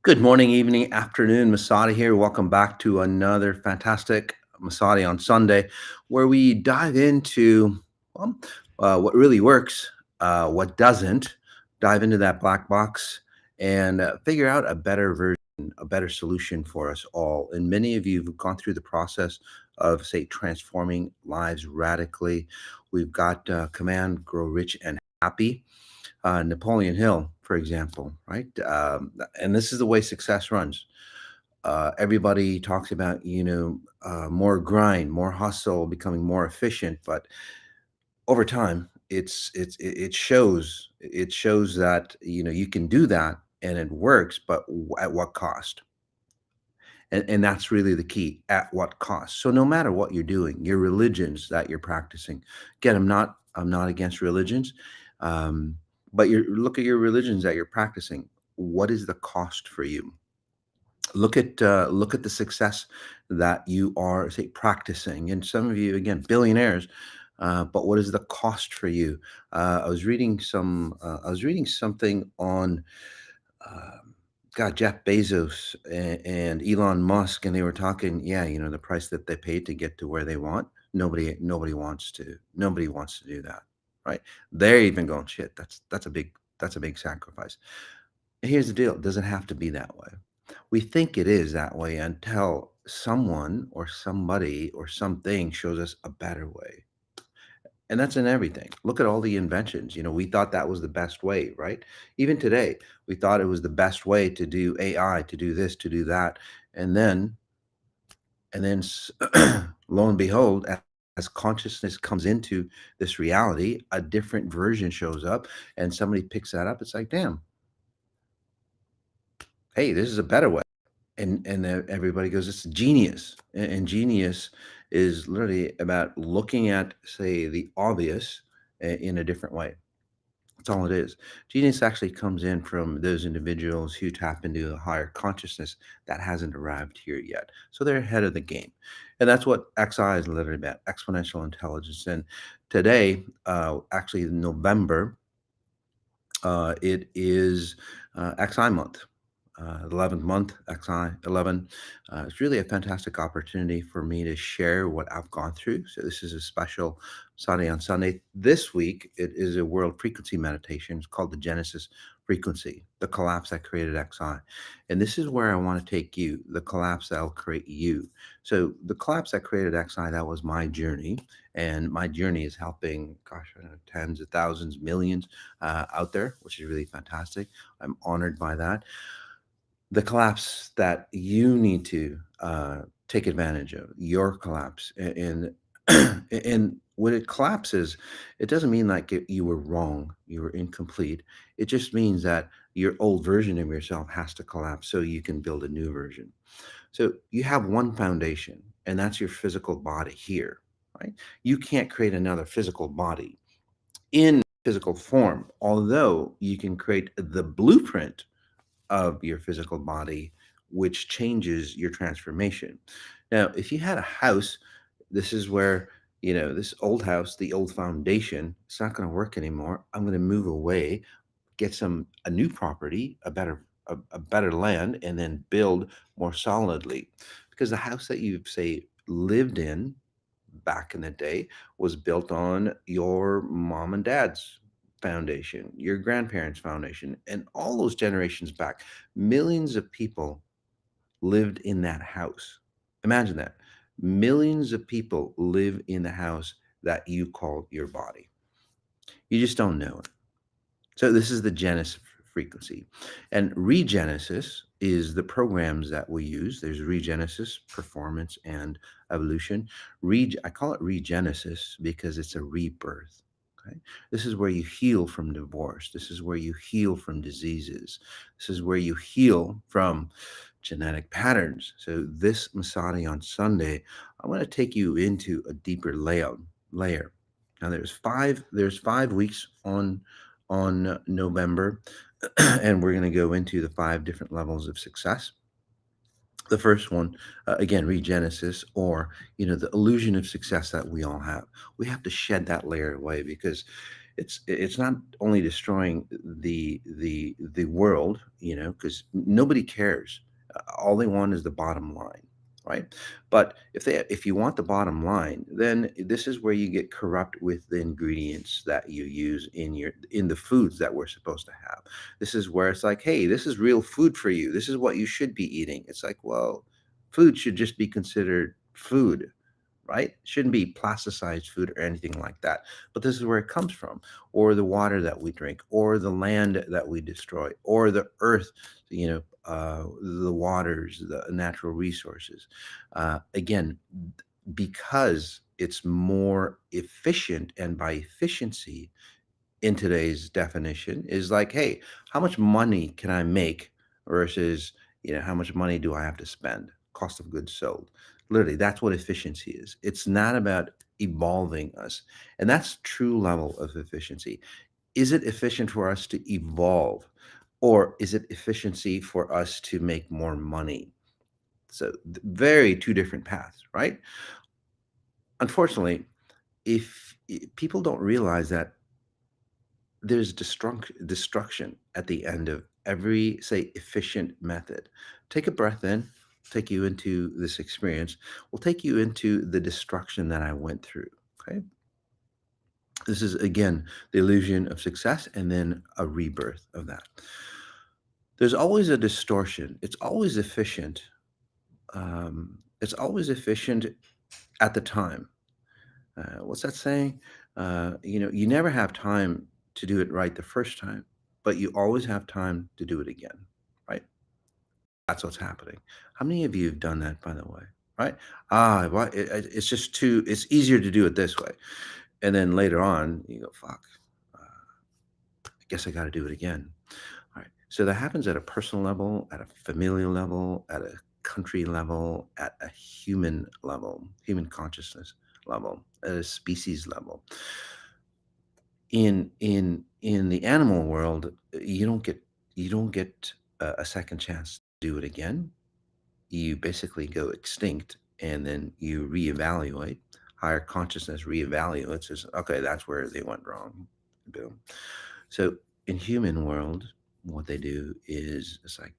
Good morning, evening, afternoon. Masati here. Welcome back to another fantastic Masati on Sunday, where we dive into well, what really works, what doesn't, dive into that black box, and figure out a better version, a better solution for us all. And many of you have gone through the process of, say, transforming lives radically. We've got Command, Grow Rich, and Happy. Napoleon Hill, for example, right? And this is the way success runs. Everybody talks about, more grind, more hustle, becoming more efficient, but over time, it shows that you can do that and it works, but at what cost? And that's really the key. At what cost? So no matter what you're doing, your religions that you're practicing. Again, I'm not against religions, um, but you look at your religions that you're practicing. What is the cost for you? Look at the success that you are, say, practicing. And some of you, again, billionaires. But what is the cost for you? I was reading something on um, God, Jeff Bezos and Elon Musk, and they were talking, yeah, the price that they paid to get to where they want. Nobody wants to do that, right? They're even going, shit. That's a big sacrifice. And here's the deal: it doesn't have to be that way. We think it is that way until someone or somebody or something shows us a better way. And that's in everything. Look at all the inventions. We thought that was the best way, right? Even today, we thought it was the best way to do AI, to do this, to do that. And then, and then, lo and behold, as consciousness comes into this reality, a different version shows up and somebody picks that up. It's like, damn, hey, this is a better way. And everybody goes, it's genius. And genius is literally about looking at, say, the obvious in a different way. That's all it is. Genius actually comes in from those individuals who tap into a higher consciousness that hasn't arrived here yet. So they're ahead of the game. And that's what XI is literally about, exponential intelligence. And today, actually in November, it is XI month. 11th month, XI 11. It's really a fantastic opportunity for me to share what I've gone through. So, this is a special Sunday on Sunday. This week, it is a world frequency meditation. It's called the Genesis frequency, the collapse that created XI. And this is where I want to take you, the collapse that will create you. So, the collapse that created XI, that was my journey. And my journey is helping, gosh, I don't know, tens of thousands, millions out there, which is really fantastic. I'm honored by that. The collapse that you need to take advantage of, your collapse, and when it collapses, it doesn't mean like you were wrong, you were incomplete. It just means that your old version of yourself has to collapse so you can build a new version. So you have one foundation, and that's your physical body here, right? You can't create another physical body in physical form, although you can create the blueprint of your physical body, which changes your transformation. Now, if you had a house, this is where, this old house, the old foundation, it's not going to work anymore. I'm going to move away, get a new property, a better land, and then build more solidly. Because the house that you've, say, lived in back in the day was built on your mom and dad's foundation, your grandparents' foundation, and all those generations back. Millions of people lived in that house. Imagine that. Millions of people live in the house that you call your body. You just don't know it. So this is the Genesis frequency. And regenesis is the programs that we use. There's regenesis, performance, and evolution. I call it regenesis because it's a rebirth. Okay? This is where you heal from divorce. This is where you heal from diseases. This is where you heal from genetic patterns. So this Masati on Sunday, I'm going to take you into a deeper layer. Now there's five weeks on November, and we're going to go into the five different levels of success. The first one, again, regenesis, or the illusion of success that we all have. We have to shed that layer away because It's not only destroying the world, because nobody cares. All they want is the bottom line, right? But if you want the bottom line, then this is where you get corrupt with the ingredients that you use in the foods that we're supposed to have. This is where it's like, hey, this is real food for you. This is what you should be eating. It's like, well, food should just be considered food, right? It shouldn't be plasticized food or anything like that. But this is where it comes from, or the water that we drink, or the land that we destroy, or the earth, the waters, the natural resources. Again, because it's more efficient, and by efficiency, in today's definition is like, hey, how much money can I make versus, how much money do I have to spend? Cost of goods sold. Literally, that's what efficiency is. It's not about evolving us. And that's true level of efficiency. Is it efficient for us to evolve? Or is it efficiency for us to make more money? So very two different paths, right? Unfortunately, if people don't realize that there's destruction at the end of every, say, efficient method. Take a breath in, take you into this experience, will take you into the destruction that I went through. Okay. This is, again, the illusion of success and then a rebirth of that. There's always a distortion. It's always efficient. It's always efficient at the time. What's that saying? You never have time to do it right the first time, but you always have time to do it again, right? That's what's happening. How many of you have done that, by the way? Right? Well, it's just too. It's easier to do it this way, and then later on, you go, "Fuck, I guess I got to do it again." All right. So that happens at a personal level, at a familial level, at a country level, at a human level, human consciousness level, at a species level. In the animal world, you don't get a second chance to do it again. You basically go extinct, and then you reevaluate. Higher consciousness reevaluates, says, okay, that's where they went wrong. Boom. So in human world, what they do is it's like,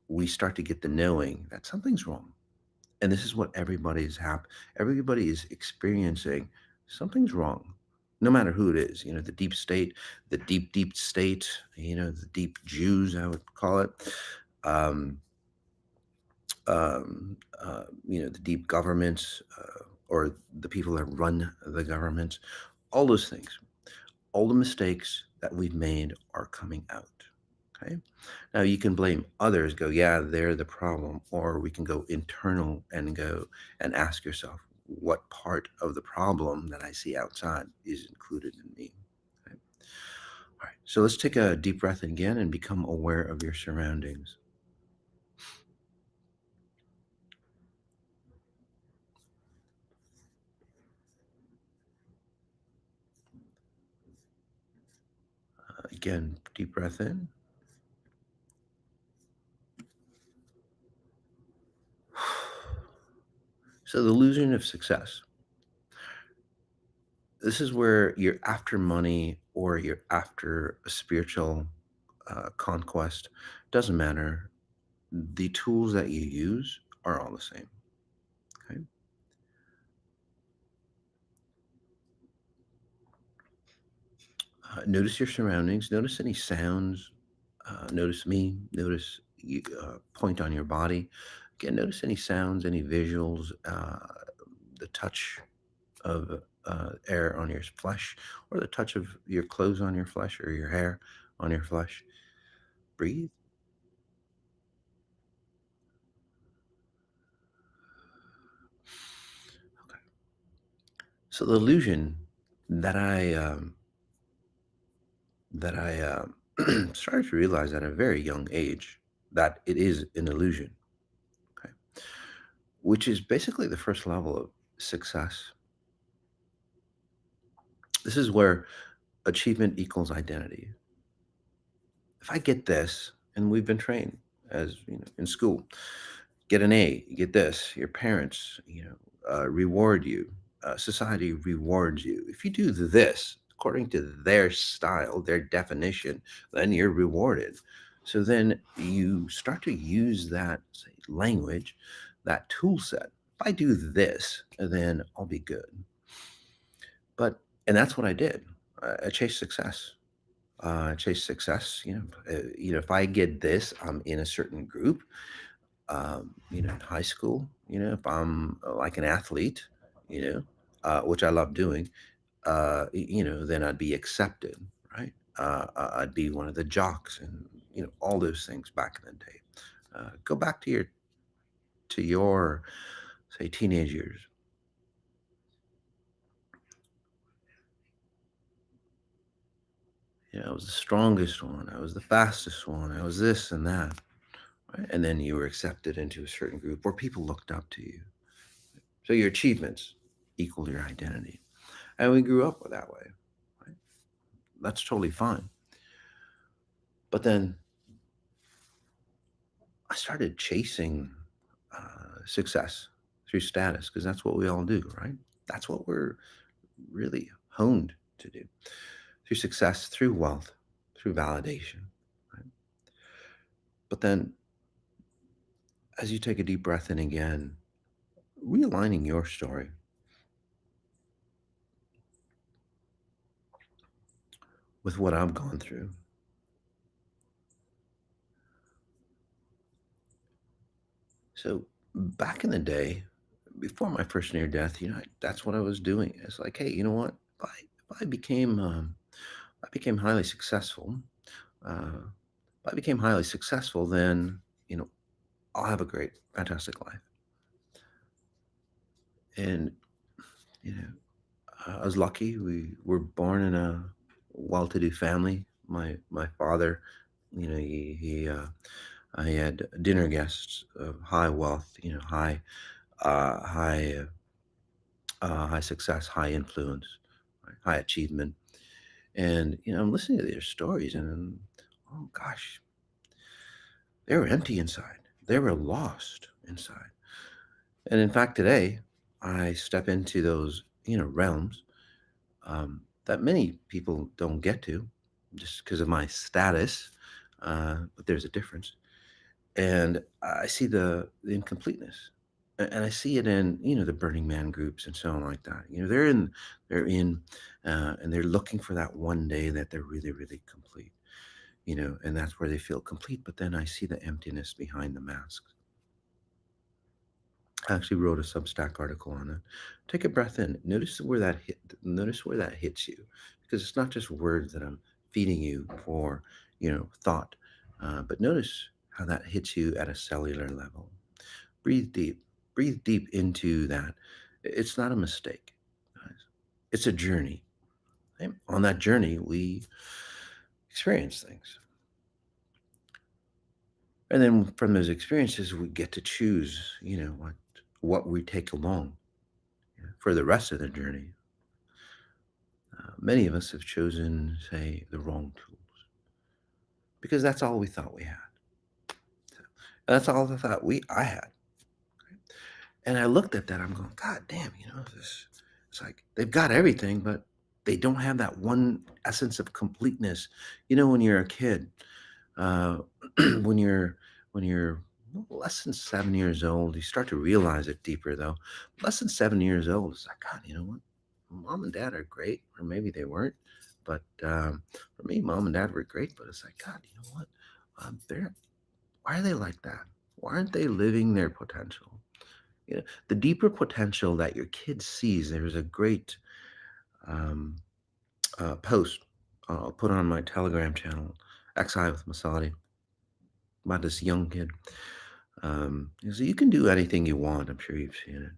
we start to get the knowing that something's wrong. And this is what everybody is experiencing. Something's wrong, no matter who it is. The deep state, the deep state, the deep Jews, I would call it. um, the deep governments, or the people that run the governments. All those things, all the mistakes that we've made are coming out. Okay. Now you can blame others, go, yeah, they're the problem. Or we can go internal and go and ask yourself, what part of the problem that I see outside is included in me? Okay. All right. So let's take a deep breath again and become aware of your surroundings. Again, deep breath in. So the illusion of success. This is where you're after money or you're after a spiritual conquest. Doesn't matter. The tools that you use are all the same. Okay. Notice your surroundings. Notice any sounds. Notice me. Notice you. Point on your body. Again, notice any sounds, any visuals, the touch of air on your flesh, or the touch of your clothes on your flesh, or your hair on your flesh. Breathe. Okay. So the illusion that I started to realize at a very young age, that it is an illusion. Okay, which is basically the first level of success. This is where achievement equals identity. If I get this, and we've been trained as in school, get an A, you get this. Your parents, reward you. Society rewards you. If you do this, according to their style, their definition, then you're rewarded. So then you start to use that, say, language, that tool set. If I do this, then I'll be good. But and that's what I did. I chased success. Chase success. If I get this, I'm in a certain group. In high school, if I'm like an athlete, which I love doing, then I'd be accepted, right? I'd be one of the jocks, and all those things back in the day. Go back to your say teenage years. I was the strongest one. I was the fastest one. I was this and that. Right? And then you were accepted into a certain group where people looked up to you. So your achievements equal your identity. And we grew up that way. Right? That's totally fine. But then I started chasing success through status because that's what we all do, right? That's what we're really honed to do through success, through wealth, through validation. Right? But then as you take a deep breath in again, realigning your story with what I've gone through. So back in the day, before my first near death, that's what I was doing. It's like, hey, you know what? If I became highly successful, uh, if I became highly successful, then I'll have a great, fantastic life. And you know, I was lucky. We were born in a well-to-do family. My father, I had dinner guests of high wealth, high success, high influence, right, high achievement. And I'm listening to their stories, and oh gosh, they were empty inside. They were lost inside. And in fact, today I step into those realms that many people don't get to, just because of my status. But there's a difference, and I see the incompleteness, and I see it in the Burning Man groups and so on like that. They're in, and they're looking for that one day that they're really really complete. And that's where they feel complete. But then I see the emptiness behind the mask. I actually wrote a Substack article on it. Take a breath in. Notice where that hits you, because it's not just words that I'm feeding you for, thought, but notice how that hits you at a cellular level. Breathe deep. Breathe deep into that. It's not a mistake, guys. It's a journey. Right? On that journey, we experience things, and then from those experiences, we get to choose. What we take along for the rest of the journey. Many of us have chosen, say, the wrong tools because that's all we thought we had. That's all I thought I had. And I looked at that. I'm going, God damn, this. It's like they've got everything, but they don't have that one essence of completeness. When you're a kid, uh, when you're less than 7 years old, you start to realize it deeper. Though less than 7 years old, it's like, God, you know what? Mom and dad are great, or maybe they weren't. But for me, mom and dad were great. But it's like, God, you know what? They're Why are they like that? Why aren't they living their potential? The deeper potential that your kid sees. There's a great um, post I'll put on my Telegram channel, XI with Masati, about this young kid. So you can do anything you want. I'm sure you've seen it.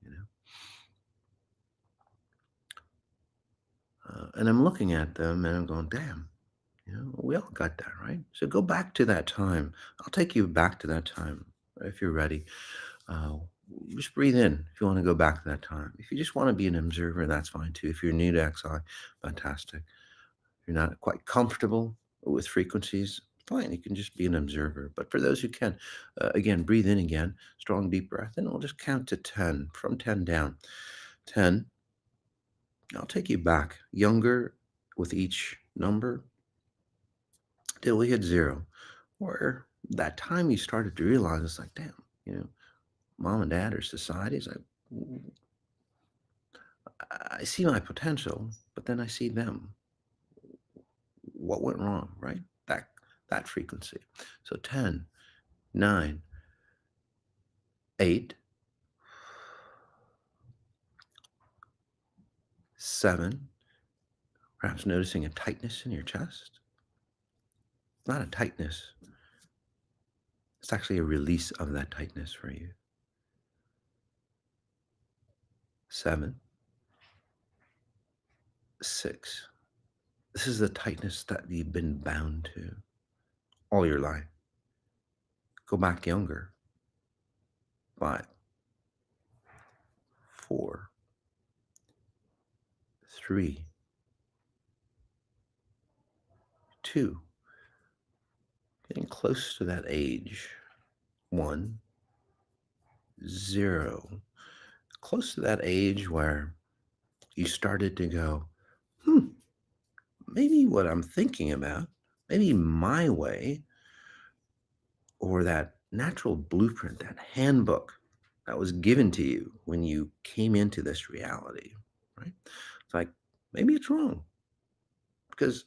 You know, and I'm looking at them and I'm going, damn. We all got that, right? So go back to that time. I'll take you back to that time if you're ready. Uh, just breathe in if you want to go back to that time. If you just want to be an observer, that's fine too. If you're new to XI, fantastic. If you're not quite comfortable with frequencies, fine. You can just be an observer. But for those who can, again, breathe in again, strong deep breath, and we'll just count to 10, from 10 down. 10, I'll take you back, younger with each number till we hit zero, where that time you started to realize it's like, damn, mom and dad or society is like, I see my potential, but then I see them. What went wrong, right? That frequency. So 10, 9, 8, 7, perhaps noticing a tightness in your chest. It's not a tightness. It's actually a release of that tightness for you. 7, 6. This is the tightness that you've been bound to all your life. Go back younger. 5, 4, 3, 2. Getting close to that age. 1, 0. Close to that age where you started to go, maybe what I'm thinking about, maybe my way, or that natural blueprint, that handbook that was given to you when you came into this reality, right? It's like, maybe it's wrong because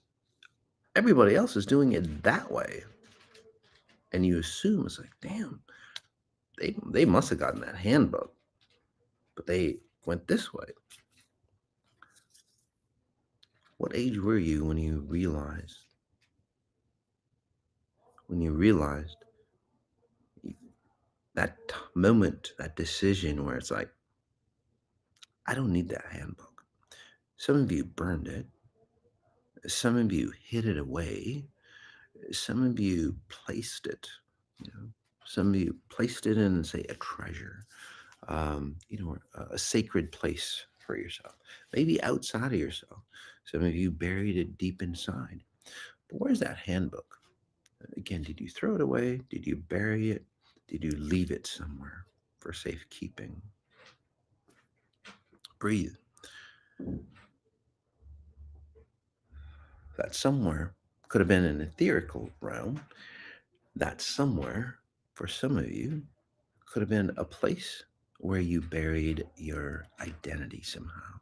everybody else is doing it that way. And you assume it's like, damn, they must have gotten that handbook, but they went this way. What age were you when you realized that moment, that decision where it's like, I don't need that handbook. Some of you burned it. Some of you hid it away. Some of you placed it. Some of you placed it in, say, a treasure, a sacred place for yourself. Maybe outside of yourself. Some of you buried it deep inside. But where's that handbook? Again, did you throw it away? Did you bury it? Did you leave it somewhere for safekeeping? Breathe. That somewhere could have been an etherical realm. That somewhere, for some of you, could have been a place where you buried your identity somehow.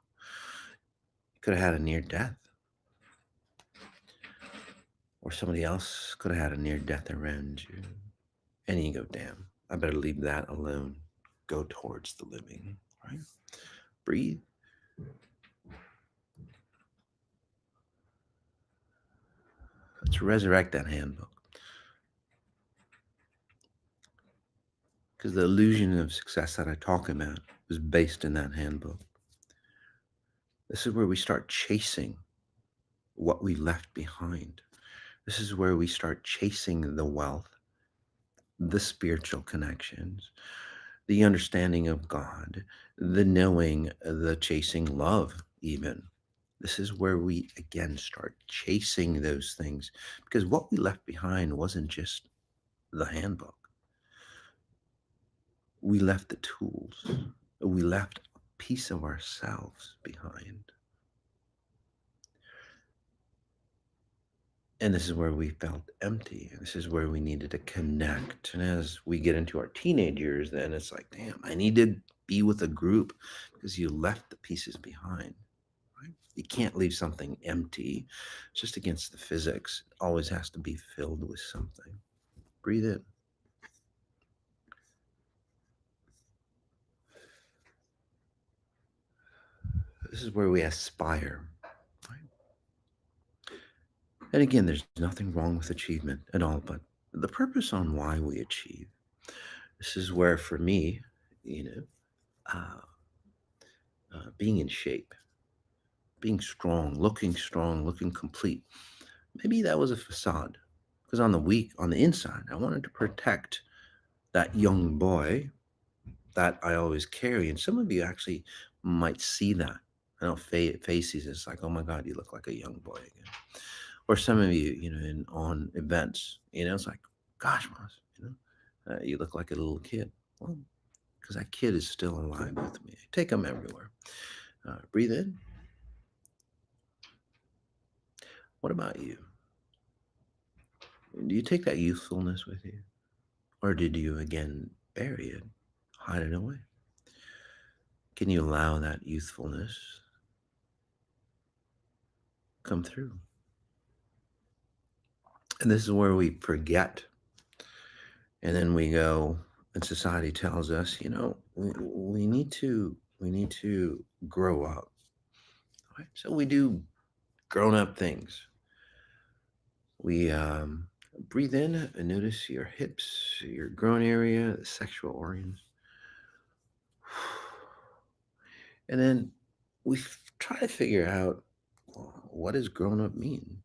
You could have had a near death. Or somebody else could have had a near death around you. And you go, damn, I better leave that alone. Go towards the living, right? Breathe. Let's resurrect that handbook. Because the illusion of success that I talk about was based in that handbook. This is where we start chasing what we left behind. This is where we start chasing the wealth, the spiritual connections, the understanding of God, the knowing, the chasing love, even. This is where we again start chasing those things because what we left behind wasn't just the handbook. We left the tools. We left a piece of ourselves behind. And this is where we felt empty. This is where we needed to connect. And as we get into our teenage years, then it's like, damn, I need to be with a group because you left the pieces behind. Right? You can't leave something empty. It's just against the physics. It always has to be filled with something. Breathe in. This is where we aspire. Right? And again, there's nothing wrong with achievement at all, but the purpose on why we achieve. This is where, for me, being in shape, being strong, looking complete. Maybe that was a facade. Because on the inside, I wanted to protect that young boy that I always carry. And some of you actually might see that. I know faces, it's like, oh my God, you look like a young boy again. Or some of you, on events, it's like, gosh, Moss, you look like a little kid. Well, because that kid is still alive with me. I take them everywhere. Breathe in. What about you? Do you take that youthfulness with you? Or did you again bury it, hide it away? Can you allow that youthfulness come through? And this is where we forget. And then we go, and society tells us, we need to grow up. Right? So we do grown up things. We breathe in and notice your hips, your groin area, the sexual organs. And then try to figure out, well, what does grown up mean?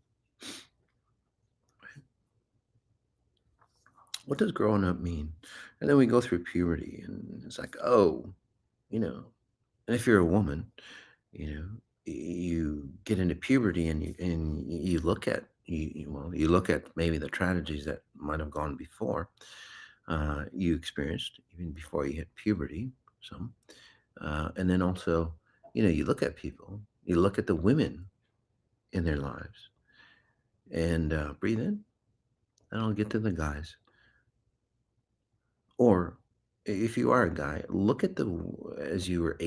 What does growing up mean? And then we go through puberty, and it's like, oh, you know, and if you're a woman, you know, you get into puberty, and you look at you look at maybe the tragedies that might have gone before, you experienced even before you hit puberty, some, and then also, you look at people, you look at the women in their lives, and breathe in, and I'll get to the guys. Or if you are a guy, look at as you were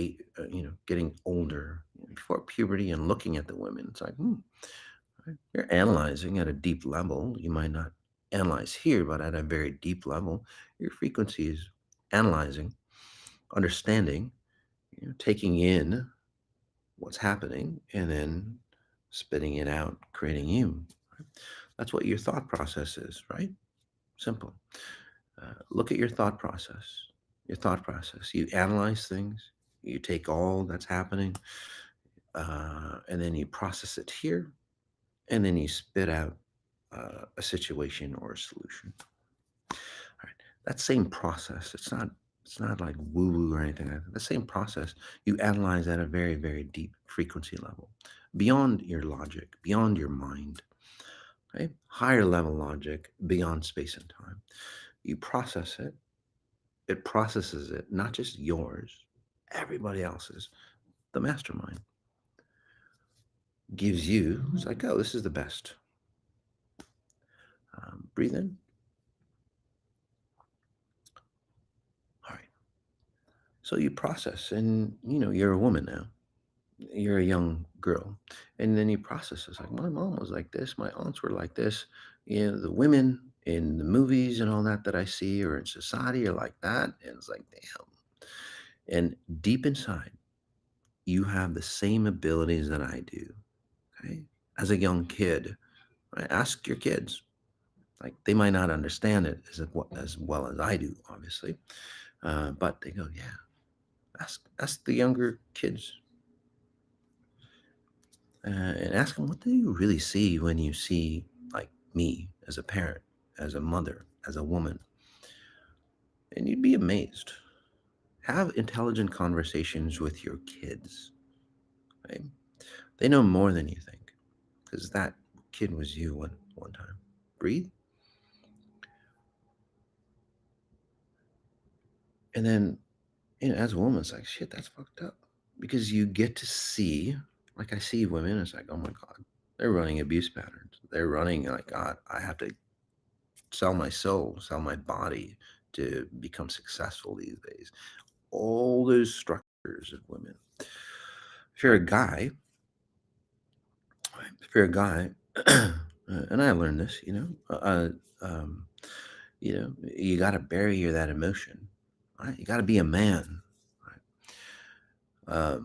getting older, before puberty, and looking at the women. It's like, right? You're analyzing at a deep level. You might not analyze here, but at a very deep level, your frequency is analyzing, understanding, taking in what's happening, and then spitting it out, creating you. Right? That's what your thought process is, right? Simple. Look at your thought process. Your thought process. You analyze things. You take all that's happening, and then you process it here, and then you spit out a situation or a solution. All right. That same process. It's not like woo woo or anything like that. The same process. You analyze at a very, very deep frequency level, beyond your logic, beyond your mind. Okay? Higher level logic, beyond space and time. You process it. It processes it, not just yours, everybody else's. The mastermind gives you, it's like, oh, this is the best. Breathe in. All right. So you process, and you're a woman now. You're a young girl. And then you process. It's like, my mom was like this. My aunts were like this. The women in the movies and all that I see, or in society, are like that. And it's like, damn. And deep inside, you have the same abilities that I do. Okay. As a young kid, right? Ask your kids. Like, they might not understand it as well as I do, obviously, but they go, yeah. Ask the younger kids, and ask them, what do you really see when you see, like, me as a parent, as a mother, as a woman, and you'd be amazed. Have intelligent conversations with your kids. Right? They know more than you think, because that kid was you one time. Breathe. And then, as a woman, it's like, shit, that's fucked up. Because you get to see, like, I see women, it's like, oh my God, they're running abuse patterns. They're running, like, God, I have to sell my soul, sell my body to become successful these days. All those structures of women. If you're a guy, right, and I learned this, you got to bury that emotion, right? You got to be a man, right?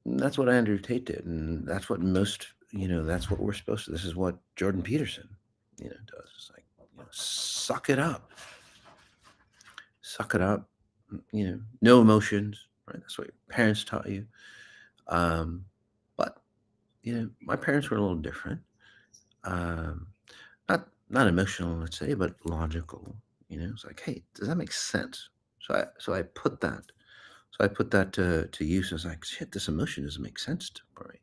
That's what Andrew Tate did, and that's what that's what we're supposed to. This is what Jordan Peterson, does. It's like, suck it up, suck it up. No emotions, right? That's what your parents taught you. But my parents were a little different. Um, not emotional, let's say, but logical. It's like, hey, does that make sense? So I put that. So I put that to use. I was like, shit, this emotion doesn't make sense to me.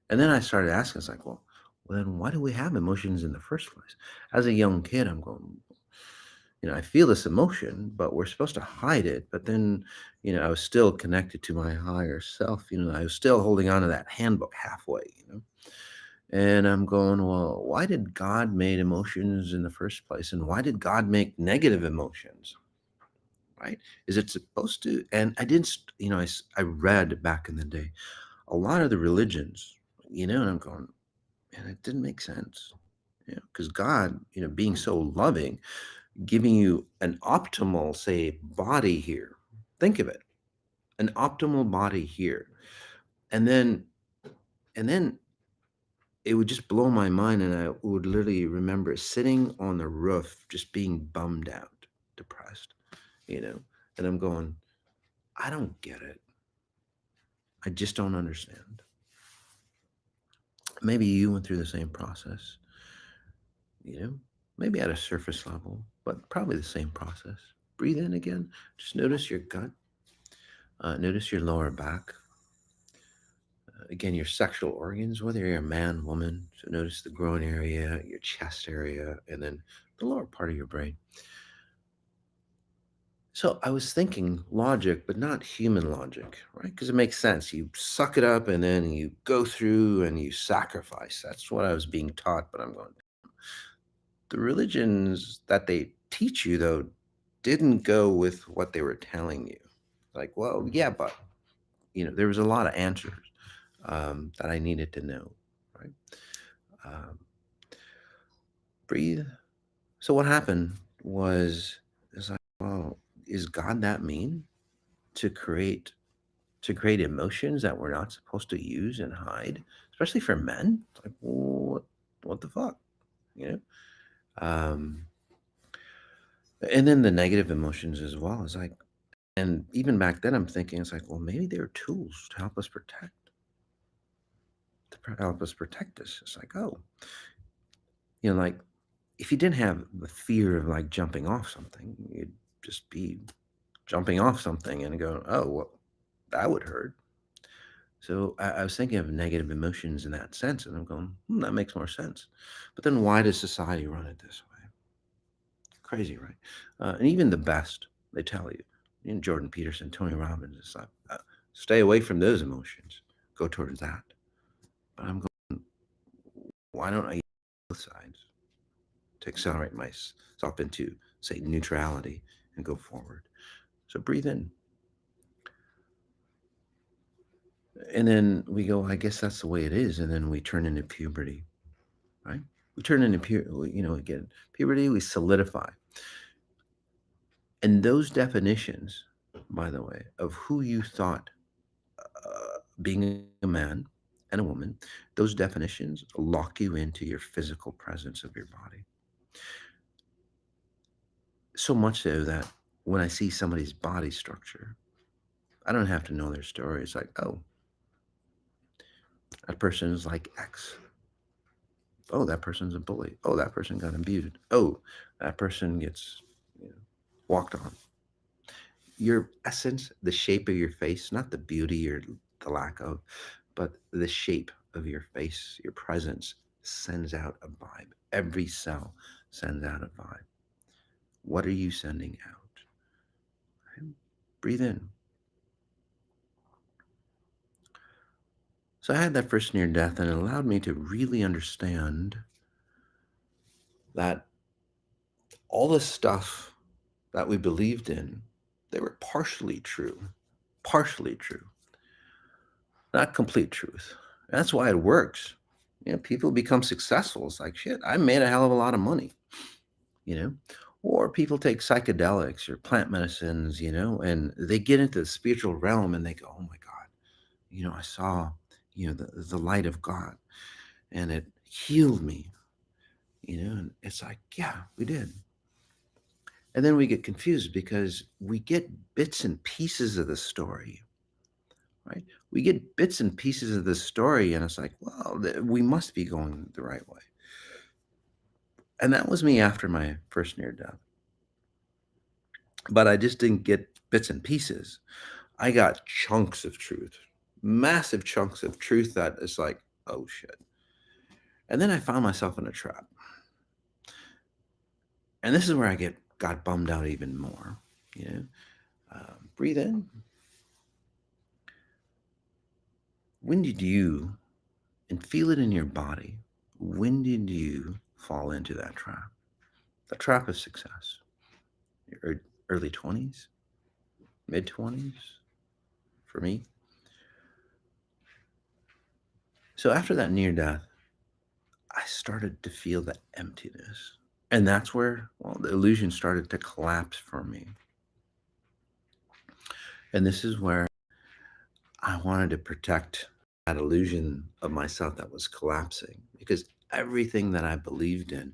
And then I started asking, it's like, well, then why do we have emotions in the first place? As a young kid, I'm going, I feel this emotion, but we're supposed to hide it. But then, I was still connected to my higher self. I was still holding on to that handbook halfway, And I'm going, well, why did God make emotions in the first place? And why did God make negative emotions? Right? Is it supposed to? And I didn't, I read back in the day a lot of the religions, and I'm going, man, it didn't make sense. Because God, being so loving, giving you an optimal, say, body here. Think of it, an optimal body here. And then, and then it would just blow my mind. And I would literally remember sitting on the roof, just being bummed out, depressed, and I'm going, I don't get it. I just don't understand. Maybe you went through the same process, you know, maybe at a surface level, but probably the same process. Breathe in again. Just notice your gut. Notice your lower back. Again, your sexual organs, whether you're a man, woman. So notice the groin area, your chest area, and then the lower part of your brain. So I was thinking logic, but not human logic, right? Because it makes sense. You suck it up and then you go through and you sacrifice. That's what I was being taught, but I'm going, the religions that they teach you, though, didn't go with what they were telling you. Like, well, yeah, but, there was a lot of answers that I needed to know, right? Um, breathe. So what happened was, it's like, well, is God that mean to create emotions that we're not supposed to use and hide, especially for men? It's like, well, what the fuck, you know? Um, and then the negative emotions as well. It's like, and even back then, I'm thinking, it's like, well, maybe they're tools to help us help us protect us. It's like, oh, like if you didn't have the fear of like jumping off something, you'd just be jumping off something and go, oh, well, that would hurt. So I was thinking of negative emotions in that sense, and I'm going, that makes more sense. But then why does society run it this way? Crazy, right? And even the best, they tell you, Jordan Peterson, Tony Robbins, it's like, stay away from those emotions, go towards that. But I'm going, why don't I use both sides to accelerate myself into, say, neutrality and go forward? So breathe in. And then we go, I guess that's the way it is. And then we turn into puberty, right? We turn into again, puberty, we solidify. And those definitions, by the way, of who you thought being a man and a woman, those definitions lock you into your physical presence of your body. So much so that when I see somebody's body structure, I don't have to know their story. It's like, oh, that person is like X. Oh, that person's a bully. Oh, that person got abused. Oh, that person gets walked on. Your essence, the shape of your face, not the beauty or the lack of, but the shape of your face, your presence sends out a vibe. Every cell sends out a vibe. What are you sending out? Right? Breathe in. So I had that first near death, and it allowed me to really understand that all the stuff that we believed in, they were partially true, not complete truth. That's why it works. People become successful. It's like, shit, I made a hell of a lot of money, you know? Or people take psychedelics or plant medicines, and they get into the spiritual realm and they go, oh my God, I saw, the light of God and it healed me, and it's like, yeah, we did. And then we get confused because we get bits and pieces of the story, right? We get bits and pieces of the story, and it's like, well, we must be going the right way. And that was me after my first near death. But I just didn't get bits and pieces. I got chunks of truth, massive chunks of truth that is like, oh shit. And then I found myself in a trap. And this is where got bummed out even more. Breathe in. When did you and feel it in your body. When did you fall into that trap? The trap of success. Your early 20s, mid 20s for me. So after that near death, I started to feel the emptiness. And that's where, well, the illusion started to collapse for me. And this is where I wanted to protect that illusion of myself that was collapsing, because everything that I believed in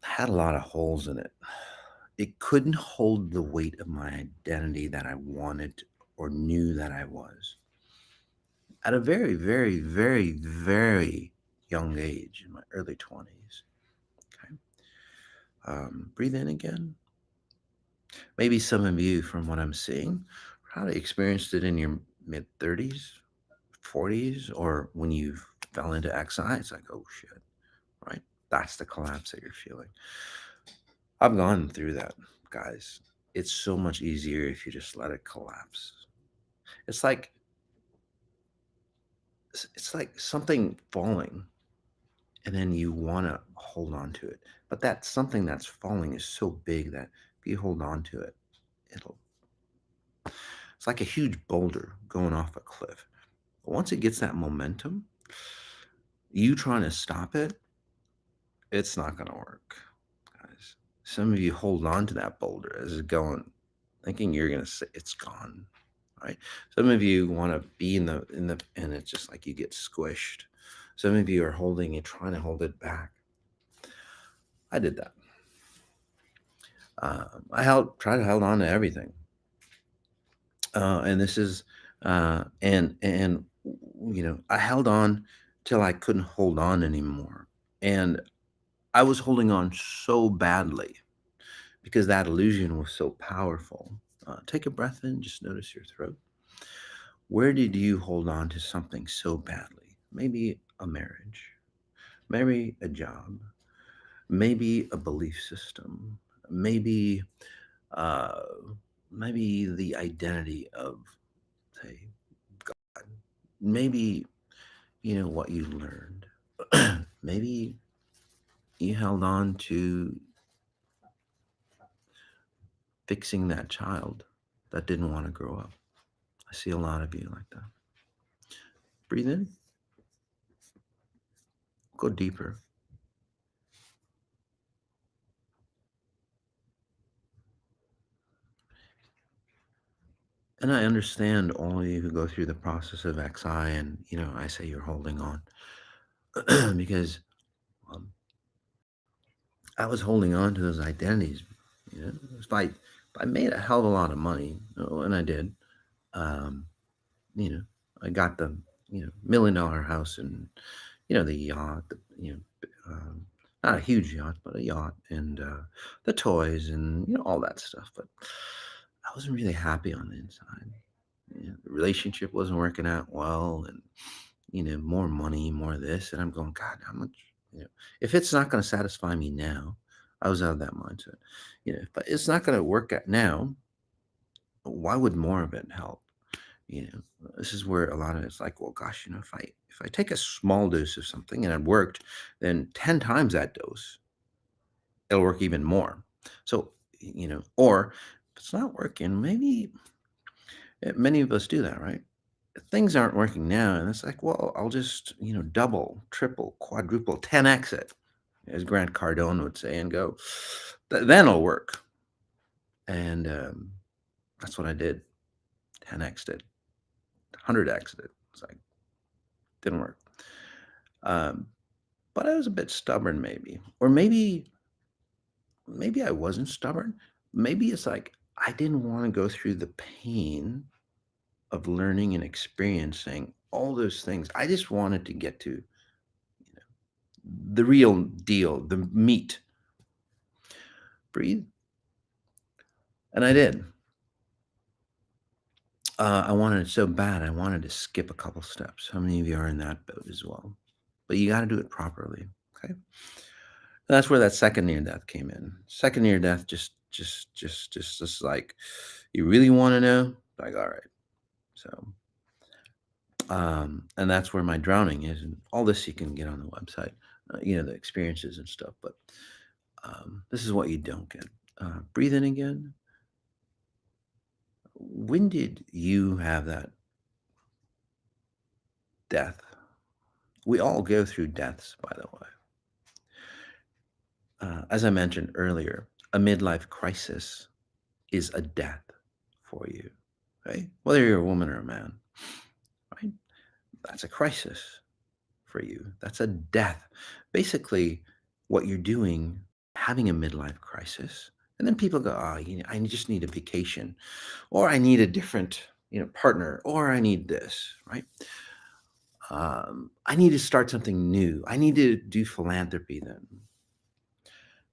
had a lot of holes in it. It couldn't hold the weight of my identity that I wanted or knew that I was. At a very, very, very, very young age, in my early 20s. Okay. Breathe in again. Maybe some of you, from what I'm seeing, probably experienced it in your mid 30s, 40s, or when you fell into XI. It's like, oh shit, right? That's the collapse that you're feeling. I've gone through that, guys. It's so much easier if you just let it collapse. It's like it's like something falling, and then you want to hold on to it. But that something that's falling is so big that if you hold on to it, it'll it's like a huge boulder going off a cliff. But once it gets that momentum, you trying to stop it, it's not going to work, guys. Some of you hold on to that boulder as it's going, thinking you're going to say it's gone, right? Some of you want to be and it's just like you get squished. Some of you are holding it, trying to hold it back. I did that. Tried to hold on to everything. And this is, and I held on till I couldn't hold on anymore. And I was holding on so badly because that illusion was so powerful. Take a breath in, just notice your throat. Where did you hold on to something so badly? Maybe a marriage, maybe a job, maybe a belief system, maybe uh, maybe the identity of, say, God, maybe what you learned. Maybe you held on to fixing that child that didn't want to grow up. I see a lot of you like that. Breathe in, go deeper. And I understand all of you who go through the process of XI, and I say you're holding on because um, I was holding on to those identities. If I made a hell of a lot of money, and I did, um, you know, I got the $1 million house and the yacht, not a huge yacht, but a yacht, and the toys and all that stuff. But I wasn't really happy on the inside. The relationship wasn't working out well, and more money, more this, and I'm going, God, how much? If it's not going to satisfy me now, I was out of that mindset. But it's not going to work out now. Why would more of it help? This is where a lot of it's like, well, gosh, if I take a small dose of something and it worked, then 10 times that dose, it'll work even more. So, or if it's not working, maybe many of us do that, right? Things aren't working now, and it's like, well, I'll just double, triple, quadruple, 10x it, as Grant Cardone would say, and go, then it'll work. And that's what I did. 10x it, 100x it. It's like, didn't work. But I was a bit stubborn, maybe, or maybe I wasn't stubborn. Maybe it's like I didn't want to go through the pain of learning and experiencing all those things. I just wanted to get to the real deal, the meat. Breathe. And I did. I wanted it so bad. I wanted to skip a couple steps. How many of you are in that boat as well? But you got to do it properly. Okay. And that's where that second near death came in. Second near death, just like, you really want to know? Like, all right. So And that's where my drowning is, and all this you can get on the website, the experiences and stuff. But this is what you don't get. Breathe in again. When did you have that death? We all go through deaths, by the way. As I mentioned earlier, a midlife crisis is a death for you, right? Whether you're a woman or a man, right? That's a crisis for you. That's a death. Basically, what you're doing, having a midlife crisis, and then people go, "Oh, I just need a vacation, or I need a different, partner, or I need this, right? I need to start something new. I need to do philanthropy then."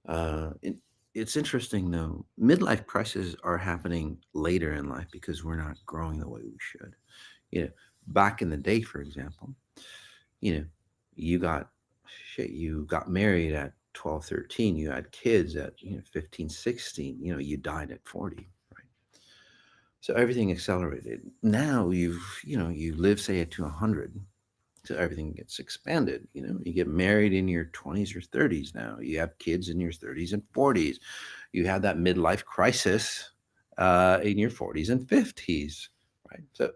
Uh, it, it's interesting though. Midlife crises are happening later in life because we're not growing the way we should. You know, back in the day, for example, you know, you got you got married at 12, 13. You had kids at 15, 16. You died at 40, right? So everything accelerated. Now you live say to 100. So everything gets expanded. You get married in your 20s or 30s now. You have kids in your 30s and 40s. You have that midlife crisis in your 40s and 50s, right? So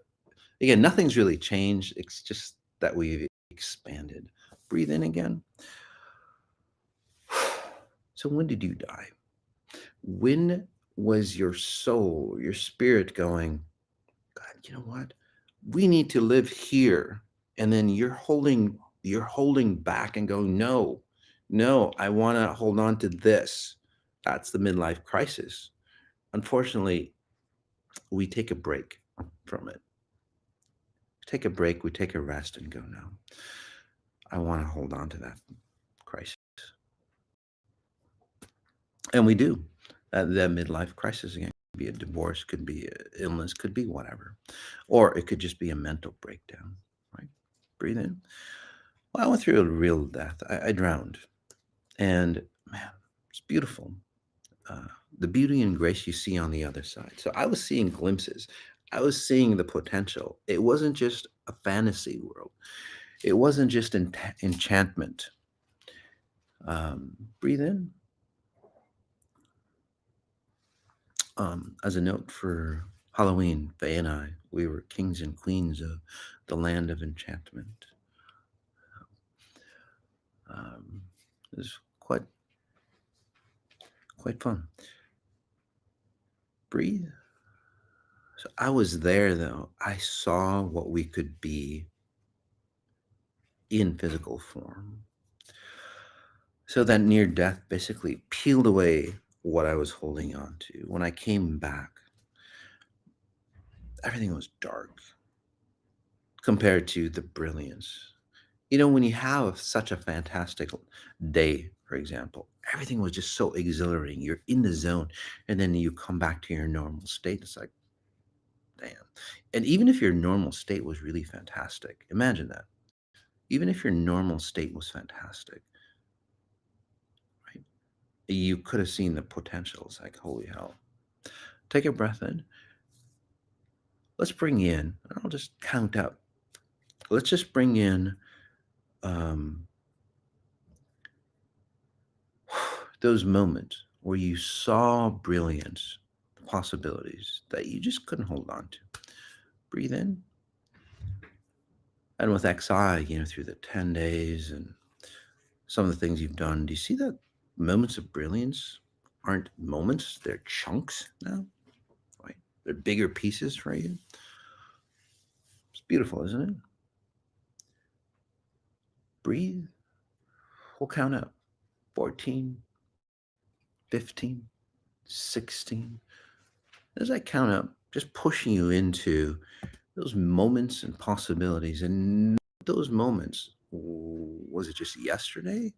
again, nothing's really changed. It's just that we've expanded. Breathe in again. So when did you die? When was your soul, your spirit going, God, you know what? We need to live here. And then you're holding back and going, no, no, I want to hold on to this. That's the midlife crisis. Unfortunately, we take a break from it. Take a break, we take a rest and go, no, I want to hold on to that crisis. And we do. That midlife crisis again could be a divorce, could be an illness, could be whatever. Or it could just be a mental breakdown, right? Breathe in. Well, I went through a real death. I drowned. And man, it's beautiful. Uh, the beauty and grace you see on the other side. So I was seeing glimpses. I was seeing the potential. It wasn't just a fantasy world. It wasn't just enchantment. Breathe in. As a note for Halloween, Faye and I, we were kings and queens of the land of enchantment. Um, it was quite fun. Breathe. So I was there though. I saw what we could be in physical form. So that near death basically peeled away what I was holding on to. When I came back, everything was dark compared to the brilliance. When you have such a fantastic day, for example, everything was just so exhilarating. You're in the zone, and then you come back to your normal state. It's like, damn. And even if your normal state was really fantastic, imagine that. Even if your normal state was fantastic, right? You could have seen the potential. It's like, holy hell. Take a breath in. Let's bring in, I'll just count up. Let's just bring in um, those moments where you saw brilliance, possibilities that you just couldn't hold on to. Breathe in. And with XI, through the 10 days and some of the things you've done, do you see that moments of brilliance aren't moments, they're chunks now, right? They're bigger pieces for you. It's beautiful, isn't it? Breathe. We'll count up 14, 15, 16. As I count up, just pushing you into those moments and possibilities. And those moments, was it just yesterday?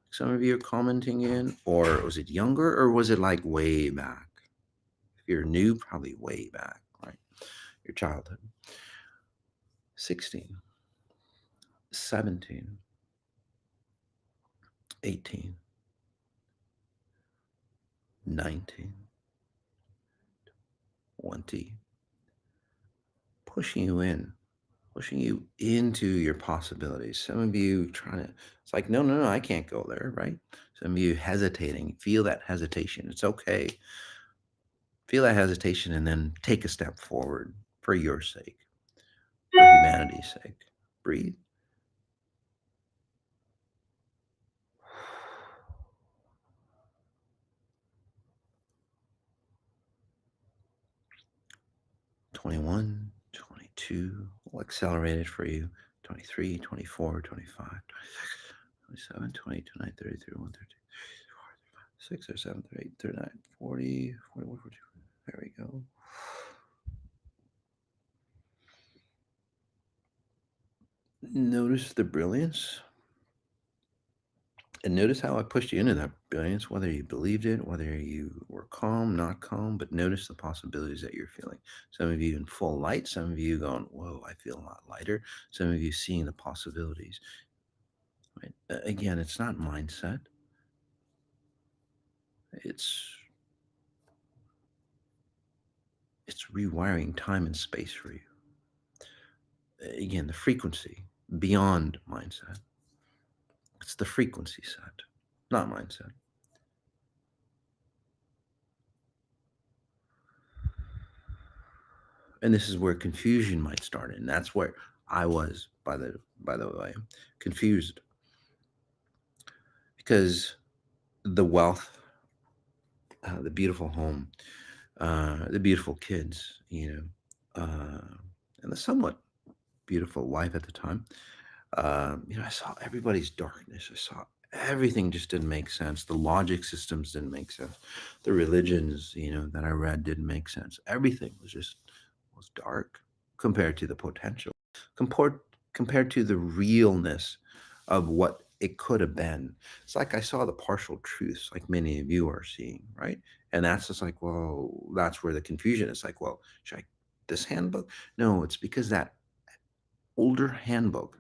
Some of you are commenting in, or was it younger, or was it like way back? If you're new, probably way back, right? Your childhood. 16, 17, 18, 19, 20, pushing you in. pushing you into your possibilities. Some of you trying to, it's like, no, no, no, I can't go there, right? Some of you hesitating, feel that hesitation. It's okay. Feel that hesitation and then take a step forward for your sake, for humanity's sake. Breathe. 21, 22. We'll accelerate it for you. 23, 24, 25, 26, 27, 28, 29, 30, 31, 32, 6 or 7, 38, 39, 40, 41, 42. There we go. Notice the brilliance. And notice how I pushed you into that brilliance, whether you believed it, whether you were calm, not calm, but notice the possibilities that you're feeling. Some of you in full light, some of you going, whoa, I feel a lot lighter. Some of you seeing the possibilities. Right? Again, it's not mindset. It's it's rewiring time and space for you. Again, the frequency beyond mindset. It's the frequency set, not mindset. And this is where confusion might start, and that's where I was, by the way, confused, because the wealth, the beautiful home, the beautiful kids, and the somewhat beautiful wife at the time. I saw everybody's darkness. I saw everything just didn't make sense. The logic systems didn't make sense. The religions, that I read didn't make sense. Everything was dark compared to the potential, compared compared to the realness of what it could have been. It's like I saw the partial truths, like many of you are seeing, right? And that's just like, well, that's where the confusion is. Like, well, should I this handbook? No, it's because that older handbook,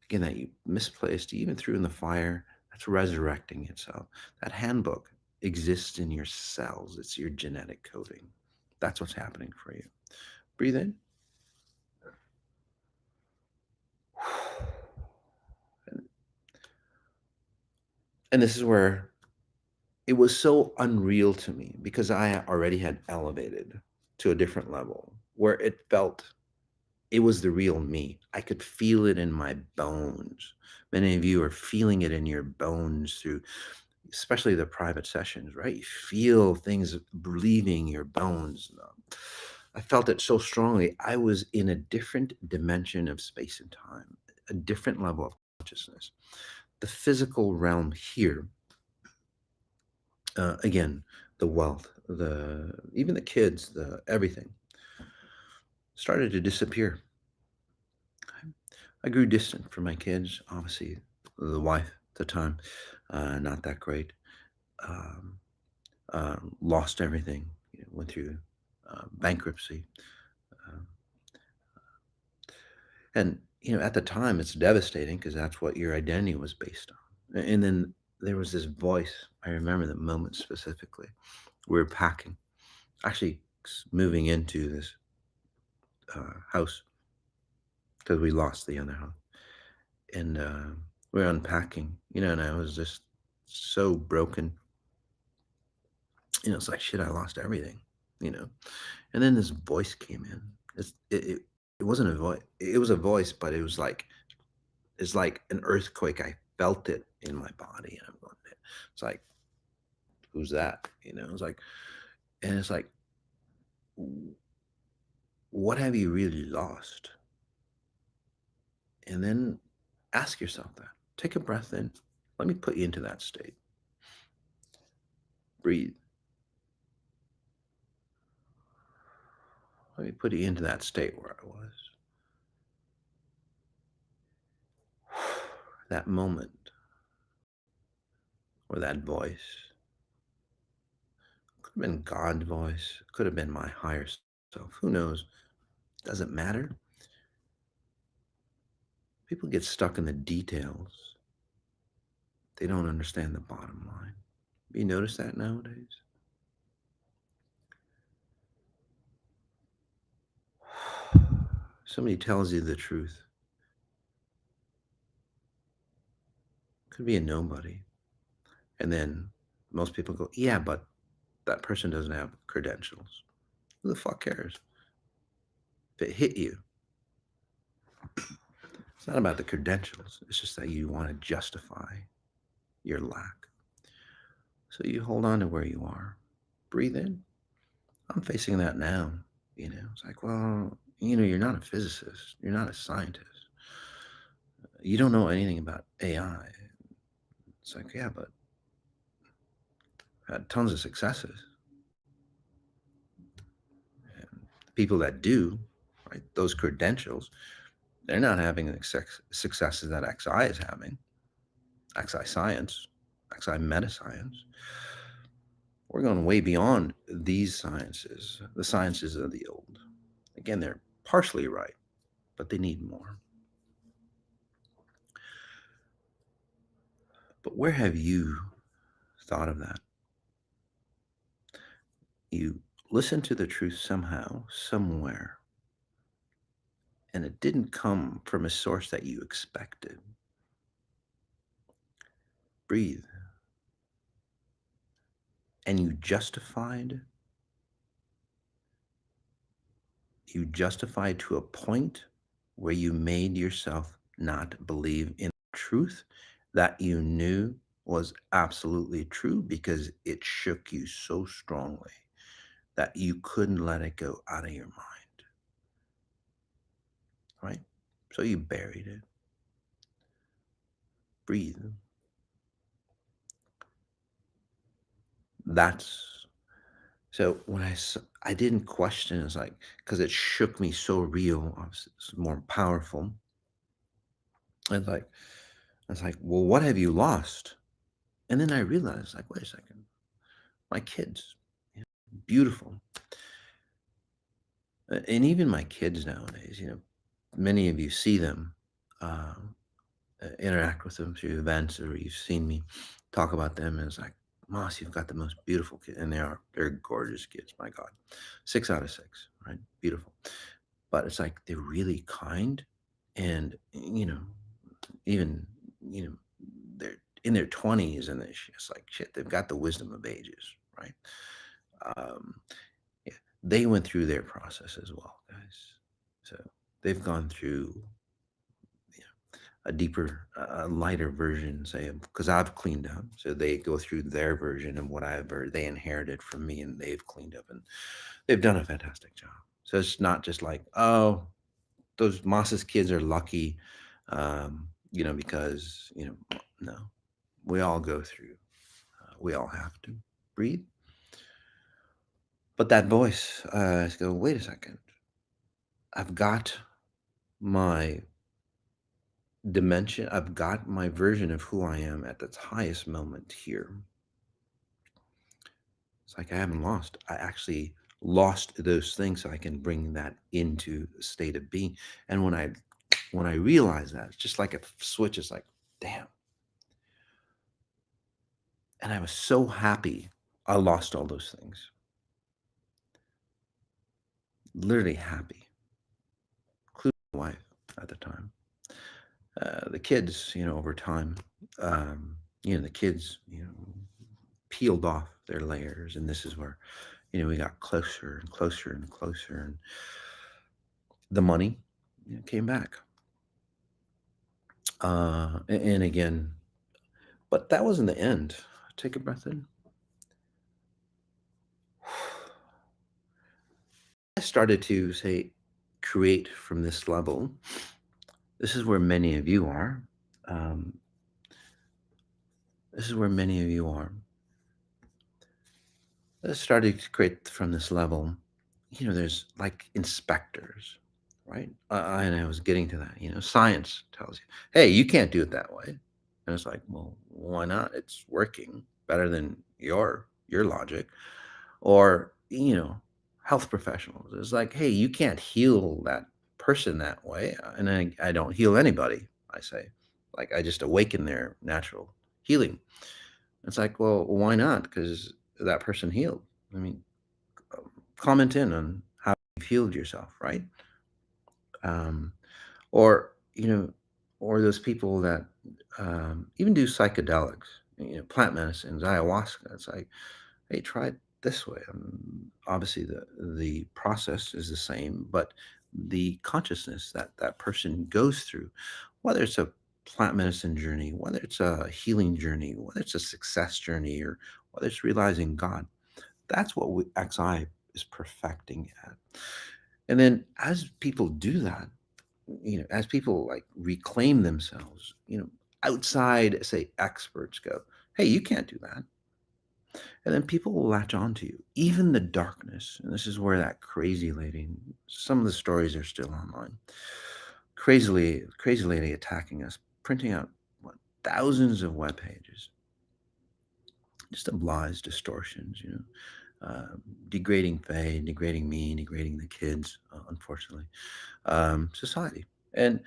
again, that you misplaced, you even threw in the fire, that's resurrecting itself. That handbook exists in your cells. It's your genetic coding. That's what's happening for you. Breathe in. And this is where it was so unreal to me because I already had elevated to a different level where it felt it was the real me. I could feel it in my bones. Many of you are feeling it in your bones through, especially the private sessions, right? You feel things leaving your bones. I felt it so strongly. I was in a different dimension of space and time, a different level of consciousness. The physical realm here, again, the wealth, the even the kids, the everything started to disappear. I grew distant from my kids. Obviously, the wife at the time, not that great. Um, Lost everything. Went through bankruptcy, um, and at the time it's devastating because that's what your identity was based on. And then there was this voice. I remember the moment specifically. We were packing, actually moving into this house because we lost the other house, and we are unpacking. And I was just so broken. It's like, shit, I lost everything. You know, And then this voice came in. It wasn't a voice. It was a voice, but it's like an earthquake. I felt it in my body, and I'm going. It's like, who's that? It's like, and it's like, what have you really lost? And then ask yourself that. Take a breath in. Let me put you into that state. Breathe. Let me put you into that state where I was. That moment, or that voice. Could have been God's voice. Could have been my higher self. Who knows? Doesn't matter. People get stuck in the details. They don't understand the bottom line. You notice that nowadays? somebody tells you the truth, could be a nobody. And then most people go, yeah, but that person doesn't have credentials. Who the fuck cares? If it hit you, it's not about the credentials. It's just that you want to justify your lack. So you hold on to where you are. Breathe in. I'm facing that now. It's like, well, you're not a physicist. You're not a scientist. You don't know anything about AI. It's like, yeah, but had tons of successes. And people that do, right, those credentials, they're not having the successes that XI is having. XI science, XI meta science. We're going way beyond these sciences, the sciences of the old. Again, they're partially right, but they need more. But where have you thought of that? You listen to the truth somehow, somewhere, and it didn't come from a source that you expected. Breathe. And you justified to a point where you made yourself not believe in truth that you knew was absolutely true because it shook you so strongly that you couldn't let it go out of your mind, right? So you buried it. Breathe. That's so when I didn't question, it's like, because it shook me so real, it's more powerful. It's like, well, what have you lost? And then I realized, like, wait a second, my kids, beautiful. And even my kids nowadays, many of you see them, um, interact with them through events, or you've seen me talk about them. And it's like, Moss, you've got the most beautiful kids. And they're gorgeous kids. My God, 6 out of 6, right? Beautiful. But it's like, they're really kind. And, even, you know, they're in their 20s and it's like, shit, they've got the wisdom of ages, right? Um, yeah, they went through their process as well, guys. So they've gone through, a deeper, lighter version, say, because I've cleaned up. So they go through their version of what they inherited from me, and they've cleaned up, and they've done a fantastic job. So it's not just like, oh, those Moss's kids are lucky, because no, we all go through. We all have to breathe. But that voice, go, wait a second. I've got my dimension. I've got my version of who I am at its highest moment here. It's like I haven't lost. I actually lost those things so I can bring that into a state of being. And when I realize that, it's just like a switch. It's like, damn. And I was so happy I lost all those things. Literally happy, including my wife at the time. The kids, over time, the kids, peeled off their layers, and this is where, we got closer and closer and closer, and the money, came back. And again, but that wasn't the end. Take a breath in. I started to say, create from this level. This is where many of you are. Um, this is where many of you are. I started to create from this level. There's like inspectors, right? And I was getting to that. Science tells you, hey, you can't do it that way. And it's like, well, why not? It's working better than your logic. Or, health professionals. It's like, hey, you can't heal that person that way. And I don't heal anybody, I say. Like, I just awaken their natural healing. It's like, well, why not? Because that person healed. I mean, comment in on how you've healed yourself, right? um, or or those people that even do psychedelics, plant medicines, ayahuasca. It's like, hey, try it this way. Obviously, the process is the same, but the consciousness that that person goes through, whether it's a plant medicine journey, whether it's a healing journey, whether it's a success journey, or whether it's realizing God, that's what XI is perfecting at. And then as people do that, as people like reclaim themselves, outside, say, experts go, hey, you can't do that. And then people will latch onto you, even the darkness. And this is where that crazy lady, some of the stories are still online, crazy lady attacking us, printing out what, thousands of web pages, just of lies, distortions, degrading Faye, degrading me, degrading the kids, unfortunately, society. And,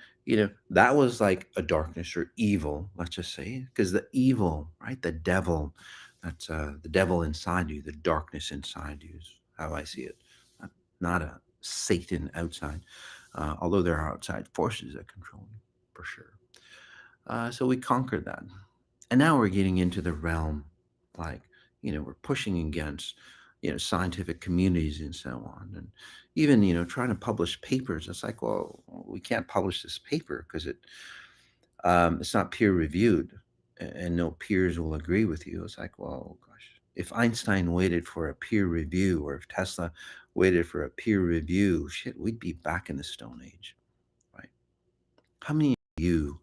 that was like a darkness or evil, let's just say, because the evil, right? The devil, that's the devil inside you, the darkness inside you is how I see it. Not a Satan outside, although there are outside forces that control you, for sure. So we conquered that. And now we're getting into the realm, like, we're pushing against, scientific communities and so on. And even, trying to publish papers. It's like, well, we can't publish this paper because it's not peer reviewed and no peers will agree with you. It's like, well, gosh, if Einstein waited for a peer review or if Tesla waited for a peer review, shit, we'd be back in the Stone Age, right? How many of you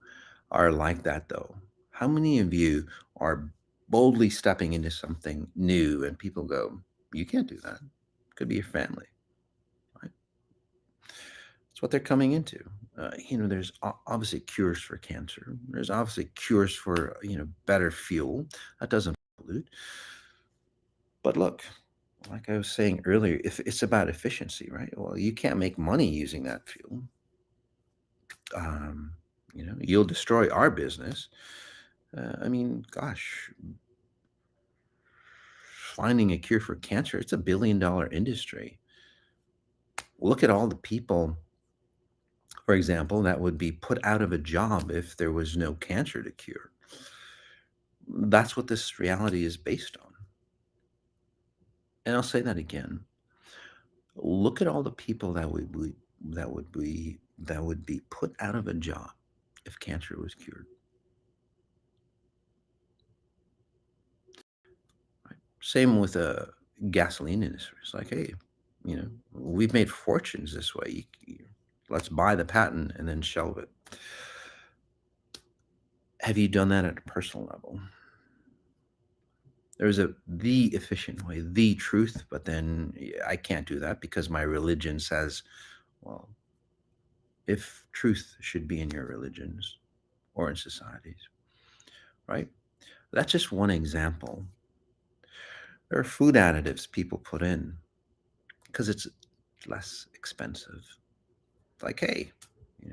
are like that though? How many of you are boldly stepping into something new and people go, you can't do that? Could be your family, right? That's what they're coming into. There's obviously cures for cancer. There's obviously cures for, better fuel that doesn't pollute. But look, like I was saying earlier, if it's about efficiency, right? Well, you can't make money using that fuel. You'll destroy our business. I mean, gosh, finding a cure for cancer, it's $1 billion industry. Look at all the people, for example, that would be put out of a job if there was no cancer to cure. That's what this reality is based on. And I'll say that again. Look at all the people that would be put out of a job if cancer was cured. Right? Same with a gasoline industry. It's like, hey, we've made fortunes this way. Let's buy the patent and then shelve it. Have you done that at a personal level? There's the efficient way, the truth, but then I can't do that because my religion says, well, if truth should be in your religions or in societies, right? That's just one example. There are food additives people put in because it's less expensive. Like, hey,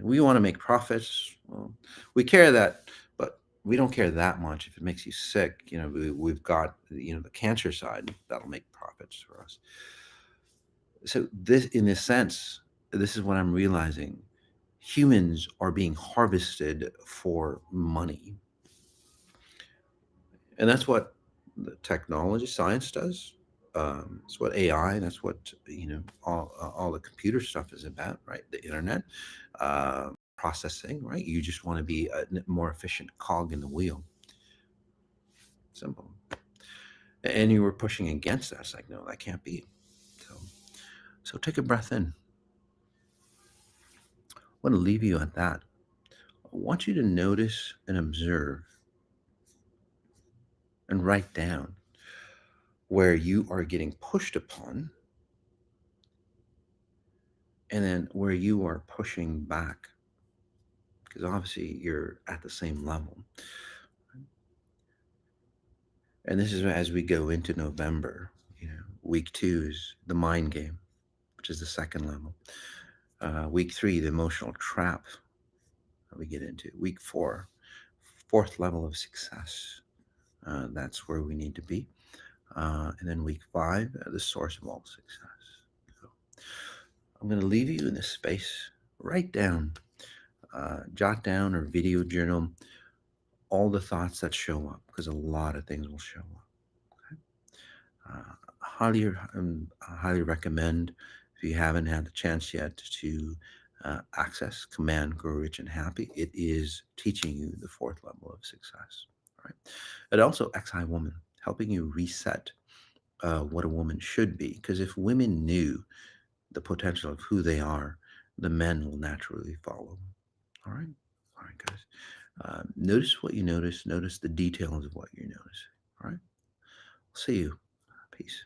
we want to make profits. Well, we care that, but we don't care that much if it makes you sick. We've got the cancer side that'll make profits for us. So this, in this sense, this is what I'm realizing. Humans are being harvested for money, and that's what the technology science does. It's what AI. That's what all the computer stuff is about, right? The internet, processing, right? You just want to be a more efficient cog in the wheel. Simple. And you were pushing against that. It's like, no, that can't be. So, so take a breath in. I want to leave you at that. I want you to notice and observe and write down where you are getting pushed upon and then where you are pushing back, because obviously you're at the same level. And this is as we go into November. Week 2 is the mind game, which is the second level. Week 3, the emotional trap that we get into. Week 4, fourth level of success. That's where we need to be. And then week 5, the source of all success. So I'm going to leave you in this space. Write down, jot down or video journal all the thoughts that show up because a lot of things will show up. Okay? Highly recommend if you haven't had the chance yet to access Command, Grow Rich, and Happy. It is teaching you the fourth level of success. All right. And also XI Woman, helping you reset what a woman should be. Because if women knew the potential of who they are, the men will naturally follow. All right. All right, guys. Notice what you notice. Notice the details of what you notice. All right. See you. Peace.